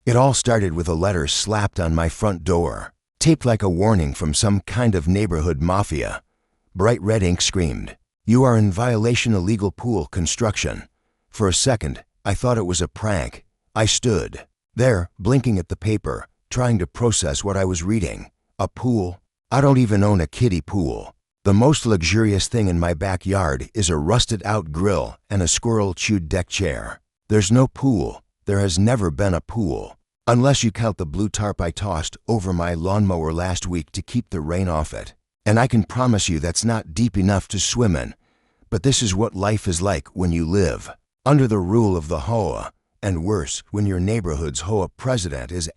It all started with a letter slapped on my front door, taped like a warning from some kind of neighborhood mafia. Bright red ink screamed, "You are in violation of illegal pool construction." For a second, I thought it was a prank. I stood there, blinking at the paper, trying to process what I was reading. A pool? I don't even own a kiddie pool. The most luxurious thing in my backyard is a rusted-out grill and a squirrel-chewed deck chair. There's no pool. There has never been a pool. Unless you count the blue tarp I tossed over my lawnmower last week to keep the rain off it. And I can promise you that's not deep enough to swim in. But this is what life is like when you live under the rule of the HOA, and worse, when your neighborhood's HOA president is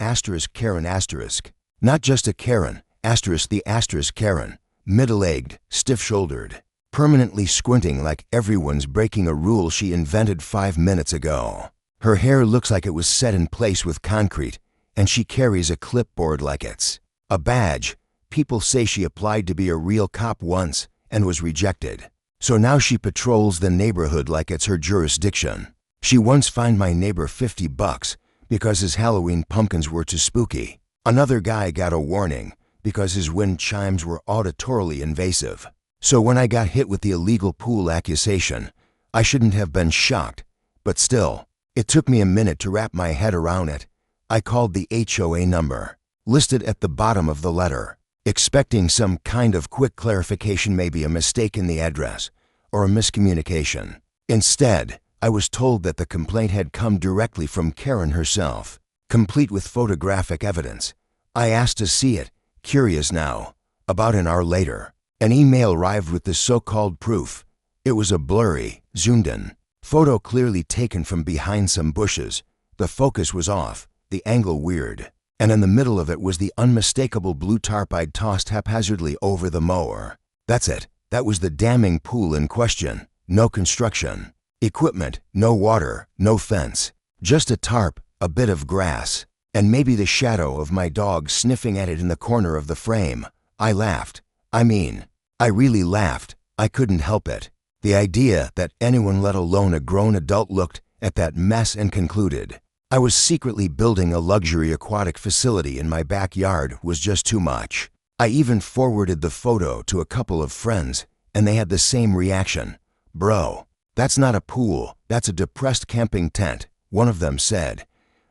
Karen asterisk. Not just a Karen, the Karen. Middle-aged, stiff-shouldered, permanently squinting like everyone's breaking a rule she invented 5 minutes ago. Her hair looks like it was set in place with concrete, and she carries a clipboard like it's a badge. People say she applied to be a real cop once and was rejected. So now she patrols the neighborhood like it's her jurisdiction. She once fined my neighbor $50 because his Halloween pumpkins were too spooky. Another guy got a warning because his wind chimes were auditorily invasive. So when I got hit with the illegal pool accusation, I shouldn't have been shocked, but still, it took me a minute to wrap my head around it. I called the HOA number, listed at the bottom of the letter, expecting some kind of quick clarification, maybe a mistake in the address or a miscommunication. Instead, I was told that the complaint had come directly from Karen herself, complete with photographic evidence. I asked to see it, curious now. About an hour later, an email arrived with the so-called proof. It was a blurry, zoomed-in photo clearly taken from behind some bushes. The focus was off, the angle weird, and in the middle of it was the unmistakable blue tarp I'd tossed haphazardly over the mower. That's it. That was the damning pool in question. No construction equipment, no water, no fence. Just a tarp, a bit of grass, and maybe the shadow of my dog sniffing at it in the corner of the frame. I laughed. I really laughed. I couldn't help it. The idea that anyone, let alone a grown adult, looked at that mess and concluded I was secretly building a luxury aquatic facility in my backyard was just too much. I even forwarded the photo to a couple of friends, and they had the same reaction. "Bro, that's not a pool, that's a depressed camping tent," one of them said.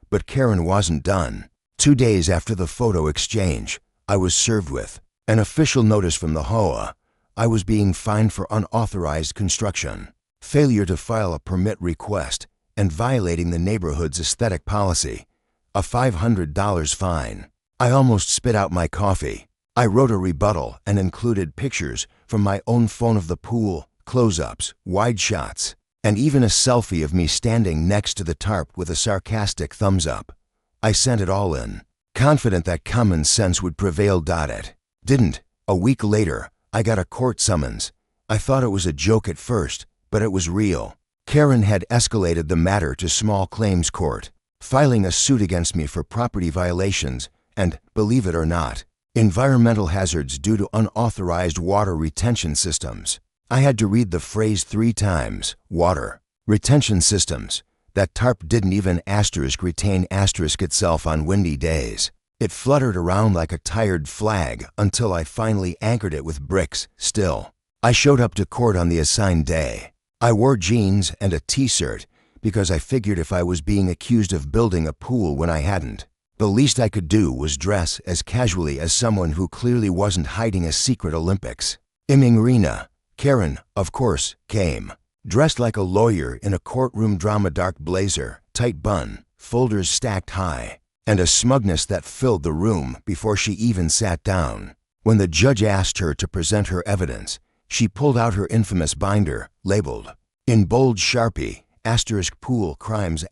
But Karen wasn't done. 2 days after the photo exchange, I was served with an official notice from the HOA. I was being fined for unauthorized construction, failure to file a permit request, and violating the neighborhood's aesthetic policy. A $500 fine. I almost spit out my coffee. I wrote a rebuttal and included pictures from my own phone of the pool, close-ups, wide shots, and even a selfie of me standing next to the tarp with a sarcastic thumbs up. I sent it all in, confident that common sense would prevail. It didn't. A week later, I got a court summons. I thought it was a joke at first, but it was real. Karen had escalated the matter to small claims court, filing a suit against me for property violations and, believe it or not, environmental hazards due to unauthorized water retention systems. I had to read the phrase 3 times, water retention systems. That tarp didn't even retain itself on windy days. It fluttered around like a tired flag until I finally anchored it with bricks. Still, I showed up to court on the assigned day. I wore jeans and a t-shirt because I figured if I was being accused of building a pool when I hadn't, the least I could do was dress as casually as someone who clearly wasn't hiding a secret Olympics. Rena, Karen, of course, came, dressed like a lawyer in a courtroom drama, dark blazer, tight bun, folders stacked high, and a smugness that filled the room before she even sat down. When the judge asked her to present her evidence, she pulled out her infamous binder, labeled, in bold Sharpie, *pool crimes**.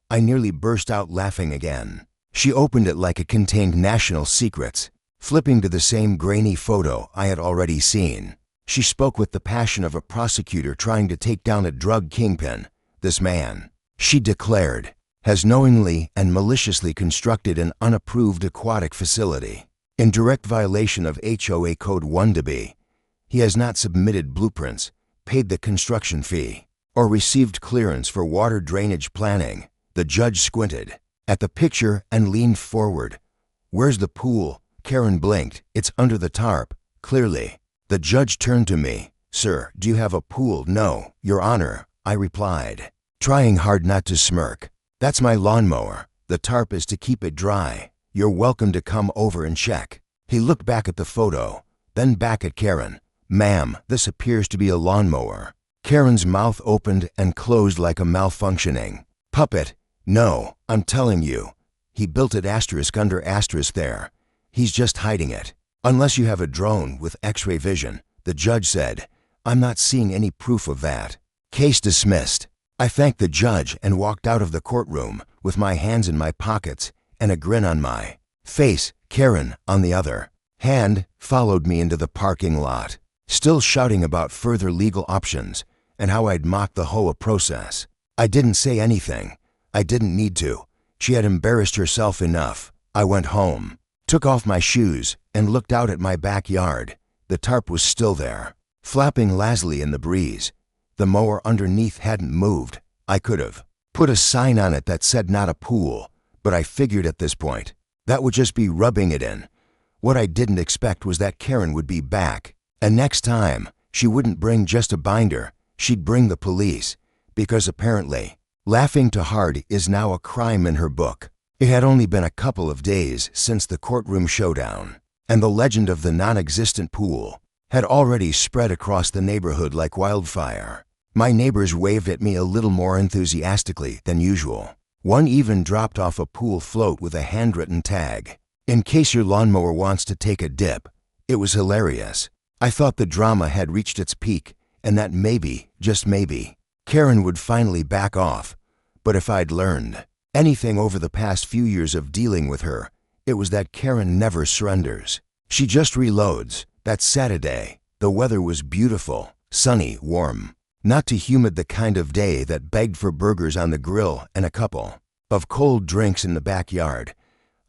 I nearly burst out laughing again. She opened it like it contained national secrets, flipping to the same grainy photo I had already seen. She spoke with the passion of a prosecutor trying to take down a drug kingpin. "This man," she declared, "has knowingly and maliciously constructed an unapproved aquatic facility in direct violation of HOA Code 1-B. He has not submitted blueprints, paid the construction fee, or received clearance for water drainage planning." The judge squinted. at the picture and leaned forward. "Where's the pool?" Karen blinked. "It's under the tarp, clearly." The judge turned to me. "Sir, do you have a pool?" "No, Your Honor," I replied, trying hard not to smirk. "That's my lawnmower. The tarp is to keep it dry. You're welcome to come over and check." He looked back at the photo, then back at Karen. "Ma'am, this appears to be a lawnmower." Karen's mouth opened and closed like a malfunctioning puppet. "No, I'm telling you. He built it under there. He's just hiding it. Unless you have a drone with X-ray vision," the judge said. "I'm not seeing any proof of that." Case dismissed. I thanked the judge and walked out of the courtroom with my hands in my pockets and a grin on my face. Karen, on the other hand, followed me into the parking lot, still shouting about further legal options and how I'd mocked the HOA process. I didn't say anything. I didn't need to. She had embarrassed herself enough. I went home, took off my shoes, and looked out at my backyard. The tarp was still there, flapping lazily in the breeze. The mower underneath hadn't moved. I could have put a sign on it that said "not a pool," but I figured at this point that would just be rubbing it in. What I didn't expect was that Karen would be back, and next time she wouldn't bring just a binder, she'd bring the police, because apparently laughing too hard is now a crime in her book. It had only been a couple of days since the courtroom showdown, and the legend of the non-existent pool had already spread across the neighborhood like wildfire. My neighbors waved at me a little more enthusiastically than usual. One even dropped off a pool float with a handwritten tag, "In case your lawnmower wants to take a dip." It was hilarious. I thought the drama had reached its peak and that maybe, just maybe, Karen would finally back off. But if I'd learned anything over the past few years of dealing with her, it was that Karen never surrenders. She just reloads. That Saturday, the weather was beautiful, sunny, warm. Not too humid, the kind of day that begged for burgers on the grill and a couple of cold drinks in the backyard.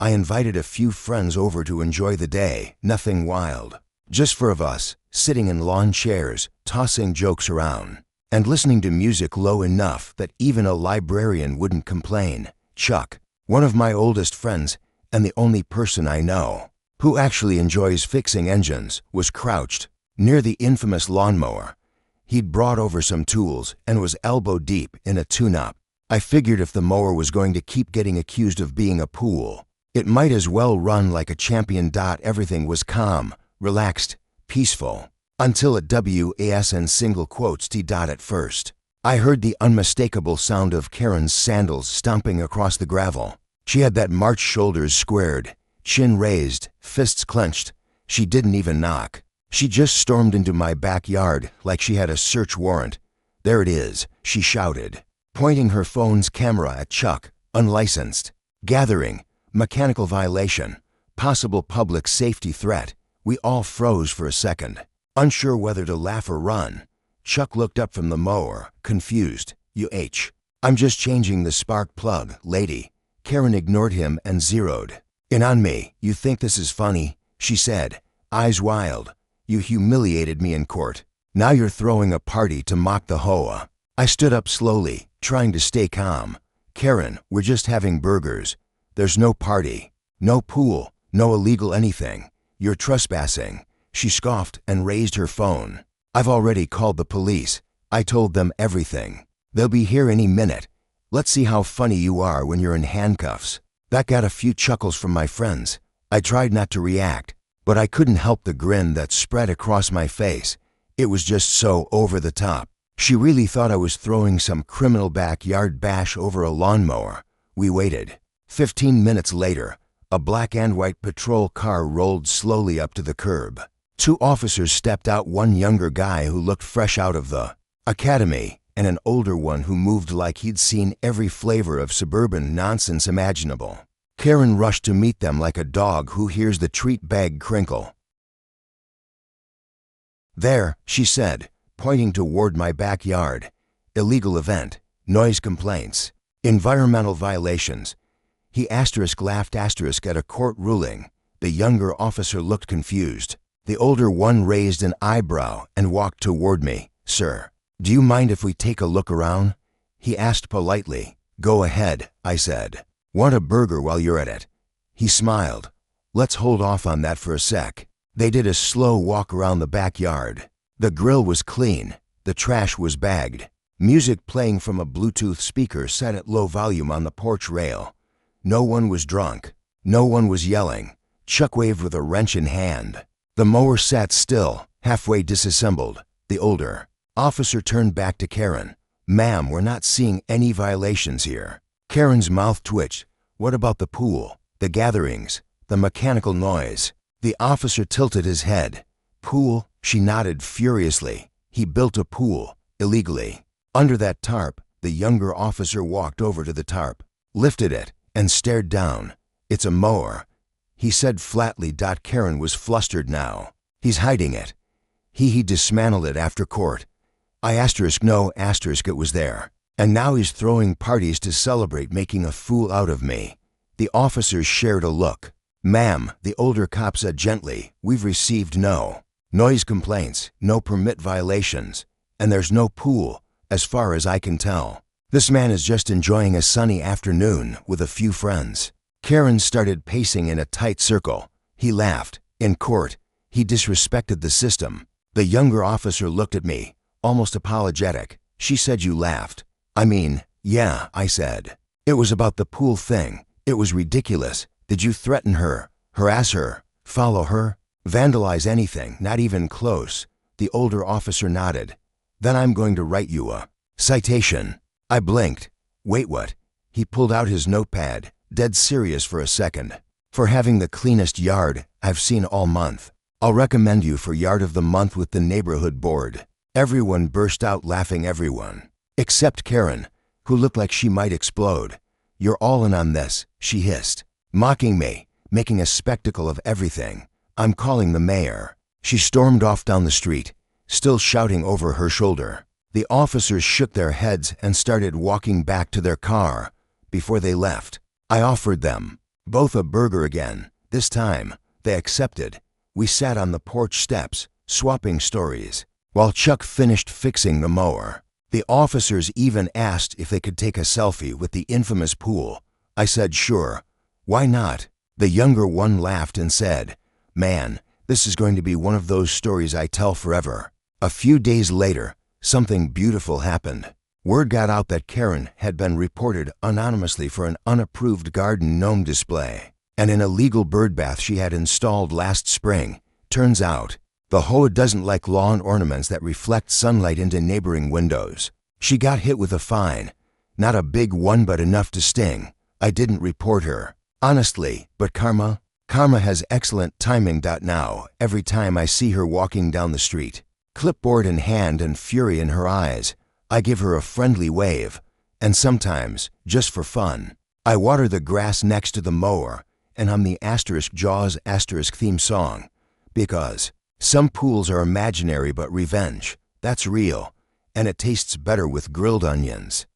I invited a few friends over to enjoy the day, nothing wild. Just four of us, sitting in lawn chairs, tossing jokes around, and listening to music low enough that even a librarian wouldn't complain. Chuck, one of my oldest friends and the only person I know who actually enjoys fixing engines, was crouched near the infamous lawnmower. He'd brought over some tools and was elbow deep in a tune-up. I figured if the mower was going to keep getting accused of being a pool, it might as well run like a champion. Everything was calm, relaxed, peaceful, until a WAS and single quotes T. At first, I heard the unmistakable sound of Karen's sandals stomping across the gravel. She had that march, shoulders squared, chin raised, fists clenched. She didn't even knock. She just stormed into my backyard like she had a search warrant. "There it is," she shouted, pointing her phone's camera at Chuck. "Unlicensed. Gathering. Mechanical violation. Possible public safety threat." We all froze for a second, unsure whether to laugh or run. Chuck looked up from the mower, confused. "I'm just changing the spark plug, lady." Karen ignored him and zeroed in on me. "You think this is funny?" she said, eyes wild. "You humiliated me in court. Now you're throwing a party to mock the HOA." I stood up slowly, trying to stay calm. "Karen, we're just having burgers. There's no party, no pool, no illegal anything. You're trespassing." She scoffed and raised her phone. "I've already called the police. I told them everything. They'll be here any minute. Let's see how funny you are when you're in handcuffs." That got a few chuckles from my friends. I tried not to react, but I couldn't help the grin that spread across my face. It was just so over the top. She really thought I was throwing some criminal backyard bash over a lawnmower. We waited. 15 minutes later, a black and white patrol car rolled slowly up to the curb. Two officers stepped out, one younger guy who looked fresh out of the academy, and an older one who moved like he'd seen every flavor of suburban nonsense imaginable. Karen rushed to meet them like a dog who hears the treat bag crinkle. "There," she said, pointing toward my backyard. "Illegal event, noise complaints, environmental violations." He laughed at a court ruling. The younger officer looked confused. The older one raised an eyebrow and walked toward me. "Sir, do you mind if we take a look around?" he asked politely. "Go ahead," I said. Want a burger while you're at it?" He smiled. "Let's hold off on that for a sec." They did a slow walk around the backyard. The grill was clean. The trash was bagged. Music playing from a Bluetooth speaker set at low volume on the porch rail. No one was drunk. No one was yelling. Chuck waved with a wrench in hand. The mower sat still, halfway disassembled. The older officer turned back to Karen. "Ma'am, we're not seeing any violations here." Karen's mouth twitched. "What about the pool, the gatherings, the mechanical noise?" The officer tilted his head. "Pool?" She nodded furiously. "He built a pool, illegally." Under that tarp, the younger officer walked over to the tarp, lifted it, and stared down. "It's a mower," he said flatly. Karen was flustered now. "He's hiding it. He dismantled it after court. No, it was there. And now he's throwing parties to celebrate making a fool out of me." The officers shared a look. "Ma'am," the older cop said gently, "we've received no noise complaints, no permit violations, and there's no pool, as far as I can tell. This man is just enjoying a sunny afternoon with a few friends." Karen started pacing in a tight circle. He laughed. "In court, he disrespected the system." The younger officer looked at me, almost apologetic. "She said you laughed." "I mean, yeah," I said. "It was about the pool thing. It was ridiculous. Did you threaten her, harass her, follow her, vandalize anything, not even close?" The older officer nodded. "Then I'm going to write you a citation." I blinked. "Wait, what?" He pulled out his notepad, dead serious for a second. "For having the cleanest yard I've seen all month. I'll recommend you for Yard of the Month with the neighborhood board." Everyone burst out laughing, everyone. Except Karen, who looked like she might explode. "You're all in on this," she hissed. "Mocking me, making a spectacle of everything. I'm calling the mayor." She stormed off down the street, still shouting over her shoulder. The officers shook their heads and started walking back to their car. Before they left, I offered them both a burger again. This time, they accepted. We sat on the porch steps, swapping stories, while Chuck finished fixing the mower. The officers even asked if they could take a selfie with the infamous pool. I said sure. Why not? The younger one laughed and said, "Man, this is going to be one of those stories I tell forever." A few days later, something beautiful happened. Word got out that Karen had been reported anonymously for an unapproved garden gnome display and an illegal birdbath she had installed last spring. Turns out, the HOA doesn't like lawn ornaments that reflect sunlight into neighboring windows. She got hit with a fine. Not a big one, but enough to sting. I didn't report her, honestly, but karma has excellent timing. Now, every time I see her walking down the street, clipboard in hand and fury in her eyes, I give her a friendly wave, and sometimes, just for fun, I water the grass next to the mower and hum the *Jaws* theme song, because some pools are imaginary, but revenge, that's real, and it tastes better with grilled onions.